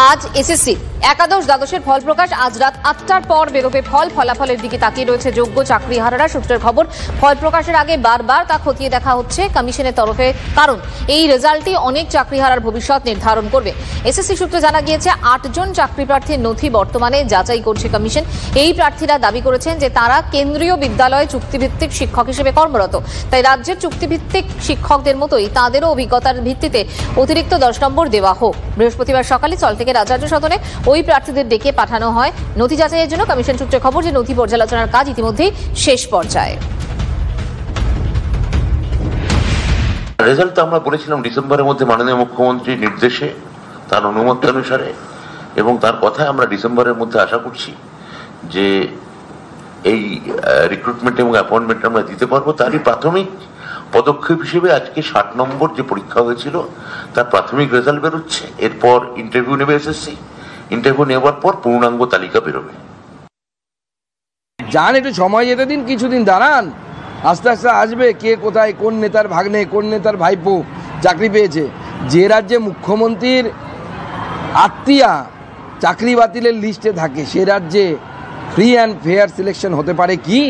আজ এসএসসি একাদশ দ্বাদশের ফল প্রকাশ। আজ রাত ৮টার পর বেরোবে ফলাফলের দিকে তাকিয়ে রয়েছে যোগ্য চাকরিহারারা। সূত্রের খবর, ফল প্রকাশের আগে বারবার তা খতিয়ে দেখা হচ্ছে কমিশনের তরফে, কারণ এই রেজাল্টই অনেক চাকরিহারার ভবিষ্যৎ নির্ধারণ করবে। এসএসসি সূত্রে জানা গিয়েছে ৮ জন চাকরি প্রার্থীর নথি বর্তমানে যাচাই করছে কমিশন। এই প্রার্থীরা দাবি করেছেন যে তারা কেন্দ্রীয় বিদ্যালয়ে চুক্তিভিত্তিক শিক্ষক হিসেবে কর্মরত, তাই রাজ্যের চুক্তিভিত্তিক শিক্ষকদের মতোই তাদেরও অভিজ্ঞতার ভিত্তিতে অতিরিক্ত 10 নম্বর দেওয়া হোক। বৃহস্পতিবার সকালে চল থেকে রাজরাজ্য সদনে ওই প্রার্থীদের ডেকে পাঠানো হয় নথি যাচাইয়ের জন্য। কমিশন সূত্রে খবর যে নথি পর্যালোচনার কাজ ইতিমধ্যেই শেষ পর্যায়ে। রেজাল্ট তো আমরা বলেছিলাম ডিসেম্বরের মধ্যে মাননীয় মুখ্যমন্ত্রীর নির্দেশে, তার অনুমতি অনুসারে এবং তার কথায় আমরা ডিসেম্বরের মধ্যে আশা করছি যে এই রিক্রুটমেন্ট এবং অ্যাপয়েন্টমেন্ট আমরা দিতে পারবো। তারই প্রাথমিক পদক্ষেপ হিসেবে আজকে 60 নম্বর যে পরীক্ষা হয়েছিল তার প্রাথমিক রেজাল্ট বেরোচ্ছে। এরপর ইন্টারভিউ নেবে এসএসসি, ইন্টারভিউ নেওয়ার পর পূর্ণাঙ্গ তালিকা বেরোবে। যান একটু সময় যেতে দিন, কিছুদিন দাঁড়ান, আস্তে আস্তে আসবে কে কোথায়, কোন নেতার ভাগ্নে, কোন নেতার ভাইপো চাকরি পেয়েছে। যে রাজ্যে মুখ্যমন্ত্রীর আত্মীয়া চাকরি বাতিলের লিস্টে থাকে সে রাজ্যে ফ্রি অ্যান্ড ফেয়ার সিলেকশন হতে পারে কি?